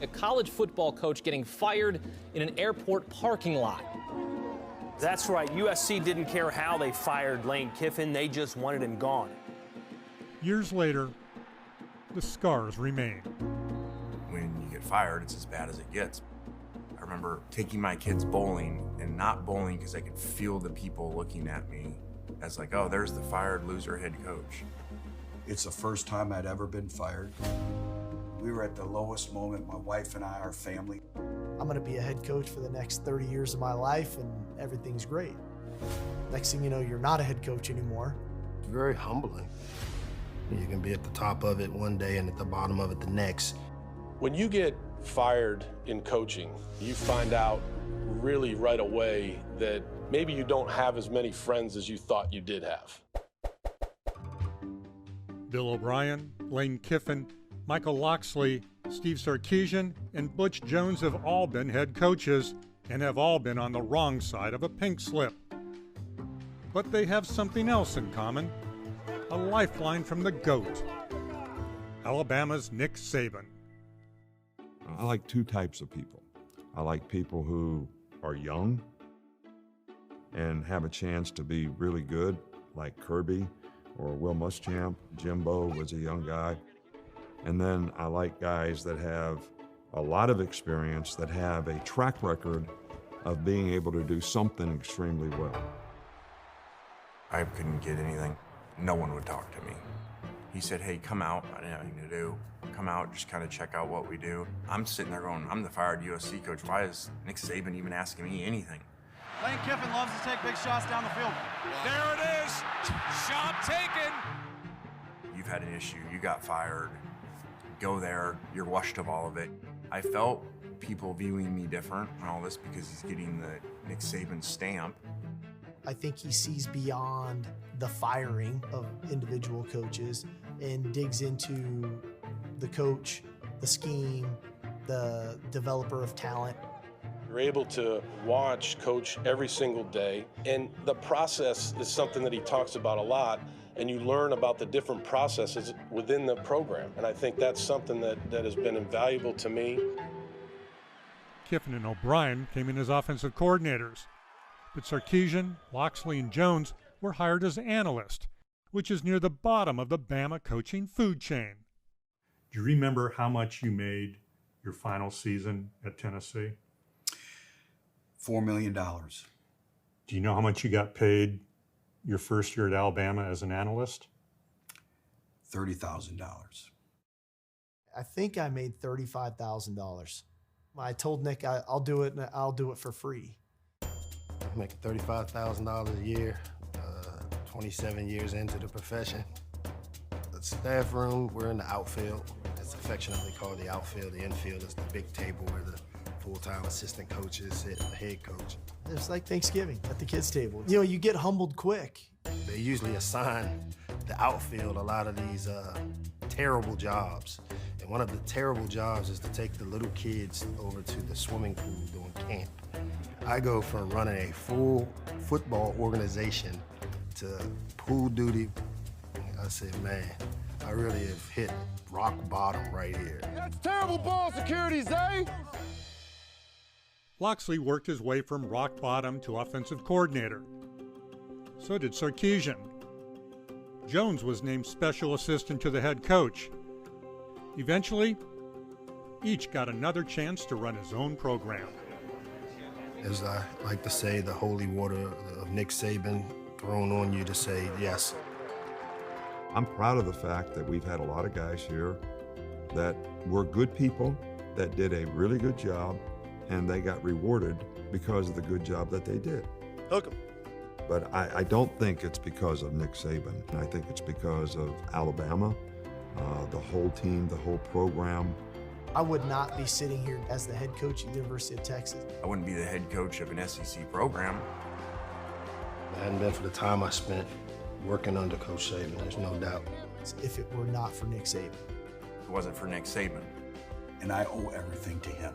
A college football coach getting fired in an airport parking lot. That's right. USC didn't care how they fired Lane Kiffin. They just wanted him gone. Years later, the scars remain. When you get fired, it's as bad as it gets. I remember taking my kids bowling and not bowling because I could feel the people looking at me as like, oh, there's the fired loser head coach. It's the first time I'd ever been fired. We were at the lowest moment, my wife and I, our family. I'm gonna be a head coach for the next 30 years of my life and everything's great. Next thing you know, you're not a head coach anymore. It's very humbling. You can be at the top of it one day and at the bottom of it the next. When you get fired in coaching, you find out really right away that maybe you don't have as many friends as you thought you did have. Bill O'Brien, Lane Kiffin, Michael Locksley, Steve Sarkisian, and Butch Jones have all been head coaches and have all been on the wrong side of a pink slip. But they have something else in common, a lifeline from the GOAT, Alabama's Nick Saban. I like two types of people. I like people who are young and have a chance to be really good, like Kirby or Will Muschamp. Jimbo was a young guy. And then I like guys that have a lot of experience, that have a track record of being able to do something extremely well. I couldn't get anything. No one would talk to me. He said, hey, come out. I didn't have anything to do. Come out, just kind of check out what we do. I'm sitting there going, I'm the fired USC coach. Why is Nick Saban even asking me anything? Lane Kiffin loves to take big shots down the field. There it is. Shot taken. You've had an issue. You got fired. Go there. You're washed of all of it. I felt people viewing me different and all this because he's getting the Nick Saban stamp. I think he sees beyond the firing of individual coaches and digs into the coach, the scheme, the developer of talent. You're able to watch coach every single day, and the process is something that he talks about a lot, and you learn about the different processes within the program. And I think that's something that has been invaluable to me. Kiffin and O'Brien came in as offensive coordinators, but Sarkisian, Locksley, and Jones were hired as analysts, which is near the bottom of the Bama coaching food chain. Do you remember how much you made your final season at Tennessee? $4 million. Do you know how much you got paid your first year at Alabama as an analyst? $30,000. I think I made $35,000. I told Nick I'll do it and I'll do it for free. I'm making $35,000 a year, 27 years into the profession. The staff room, we're in the outfield. It's affectionately called the outfield. The infield is the big table where the full-time assistant coaches sit and the head coach. It's like Thanksgiving at the kids' table. You know, you get humbled quick. They usually assign the outfield a lot of these terrible jobs. And one of the terrible jobs is to take the little kids over to the swimming pool doing camp. I go from running a full football organization to pool duty. I said, man, I really have hit rock bottom right here. That's terrible ball security, Zay. Locksley worked his way from rock bottom to offensive coordinator. So did Sarkisian. Jones was named special assistant to the head coach. Eventually, each got another chance to run his own program. As I like to say, the holy water of Nick Saban thrown on you to say yes. I'm proud of the fact that we've had a lot of guys here that were good people, that did a really good job, and they got rewarded because of the good job that they did. Hook 'em. But I don't think it's because of Nick Saban. I think it's because of Alabama, the whole team, the whole program. I would not be sitting here as the head coach at the University of Texas. I wouldn't be the head coach of an SEC program. If it hadn't been for the time I spent working under Coach Saban, there's no doubt. If it were not for Nick Saban. If it wasn't for Nick Saban. And I owe everything to him.